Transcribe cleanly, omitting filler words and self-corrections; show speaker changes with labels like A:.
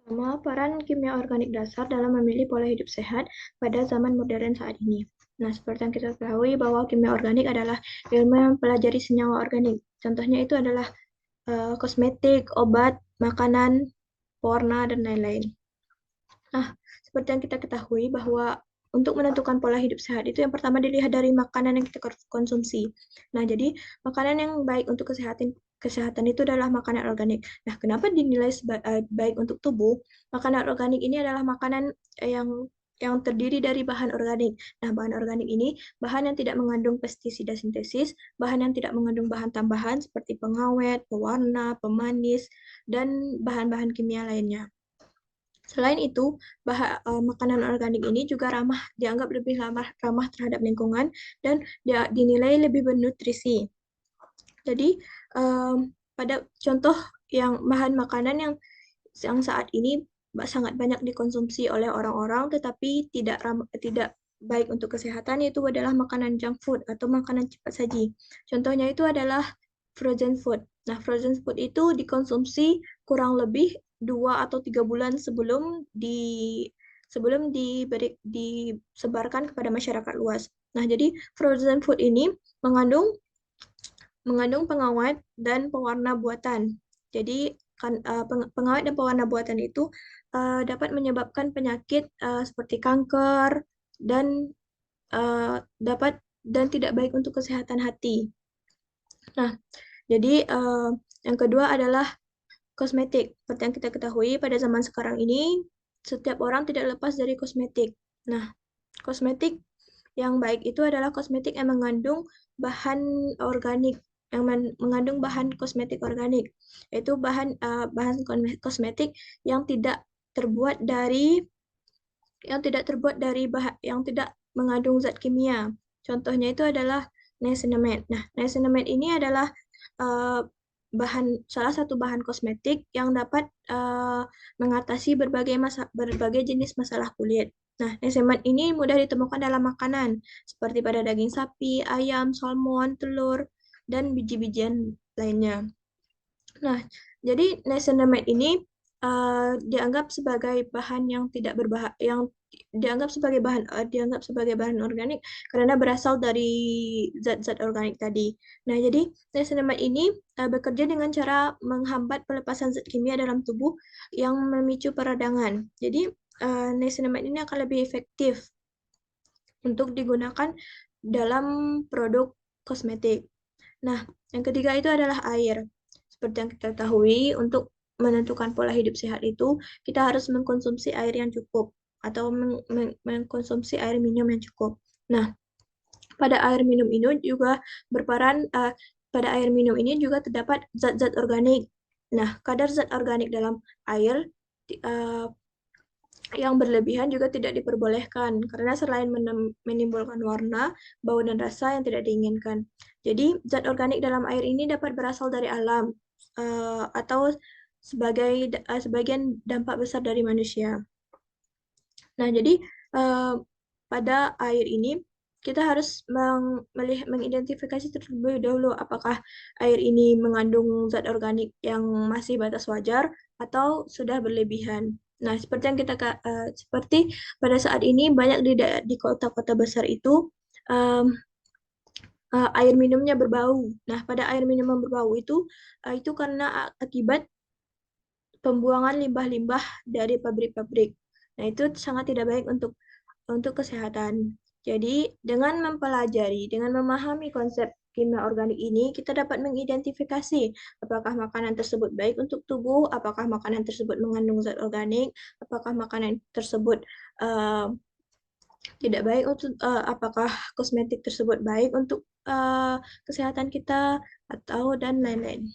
A: Pertama, peran kimia organik dasar dalam memilih pola hidup sehat pada zaman modern saat ini. Nah, seperti yang kita ketahui bahwa kimia organik adalah ilmu yang mempelajari senyawa organik. Contohnya itu adalah kosmetik, obat, makanan, pewarna, dan lain-lain. Nah, seperti yang kita ketahui bahwa untuk menentukan pola hidup sehat itu yang pertama dilihat dari makanan yang kita konsumsi. Nah, jadi makanan yang baik untuk kesehatan kesehatan itu adalah makanan organik. Nah, kenapa dinilai baik untuk tubuh? Makanan organik ini adalah makanan yang terdiri dari bahan organik. Nah, bahan organik ini bahan yang tidak mengandung pestisida sintesis, bahan yang tidak mengandung bahan tambahan seperti pengawet, pewarna, pemanis, dan bahan-bahan kimia lainnya. Selain itu, makanan organik ini juga dianggap lebih ramah terhadap lingkungan dan dia dinilai lebih bernutrisi. Jadi, pada contoh yang bahan makanan yang saat ini sangat banyak dikonsumsi oleh orang-orang, tetapi tidak baik untuk kesehatan, yaitu adalah makanan junk food atau makanan cepat saji. Contohnya itu adalah frozen food. Nah, frozen food itu dikonsumsi kurang lebih 2 atau 3 bulan disebarkan kepada masyarakat luas. Nah, jadi frozen food ini mengandung mengandung pengawet dan pewarna buatan. Jadi pengawet dan pewarna buatan itu dapat menyebabkan penyakit seperti kanker dan uh, dapat dan tidak baik untuk kesehatan hati. Nah, jadi yang kedua adalah kosmetik. Seperti yang kita ketahui pada zaman sekarang ini setiap orang tidak lepas dari kosmetik. Nah, kosmetik yang baik itu adalah kosmetik yang mengandung bahan organik, yang mengandung bahan kosmetik organik, yaitu bahan kosmetik yang tidak terbuat dari yang tidak mengandung zat kimia. Contohnya itu adalah niacinamide. Nah, niacinamide ini adalah uh, salah satu bahan kosmetik yang dapat mengatasi berbagai jenis masalah kulit. Nah, niacinamide ini mudah ditemukan dalam makanan seperti pada daging sapi, ayam, salmon, telur, dan biji-bijian lainnya. Nah, jadi niacinamide ini dianggap sebagai bahan yang tidak berbahaya, yang dianggap sebagai bahan organik karena berasal dari zat-zat organik tadi. Nah, jadi niacinamide ini bekerja dengan cara menghambat pelepasan zat kimia dalam tubuh yang memicu peradangan. Jadi, niacinamide ini akan lebih efektif untuk digunakan dalam produk kosmetik. Nah, yang ketiga itu adalah air. Seperti yang kita ketahui, untuk menentukan pola hidup sehat itu, kita harus mengkonsumsi air yang cukup atau mengkonsumsi air minum yang cukup. Nah, pada air minum ini juga berperan pada air minum ini juga terdapat zat-zat organik. Nah, kadar zat organik dalam air uh, yang berlebihan juga tidak diperbolehkan karena selain menimbulkan warna, bau dan rasa yang tidak diinginkan. Jadi, zat organik dalam air ini dapat berasal dari alam atau sebagian dampak besar dari manusia. Nah, jadi uh, pada air ini kita harus mengidentifikasi terlebih dahulu apakah air ini mengandung zat organik yang masih batas wajar atau sudah berlebihan. Nah, seperti pada saat ini banyak di kota-kota besar itu um, air minumnya berbau. Nah, pada air minum yang berbau itu karena akibat pembuangan limbah-limbah dari pabrik-pabrik. Nah, itu sangat tidak baik untuk kesehatan. Jadi, dengan memahami konsep kimia organik ini, kita dapat mengidentifikasi apakah makanan tersebut baik untuk tubuh, apakah makanan tersebut mengandung zat organik, apakah makanan tersebut uh, tidak baik apakah kosmetik tersebut baik untuk kesehatan kita atau dan lain-lain.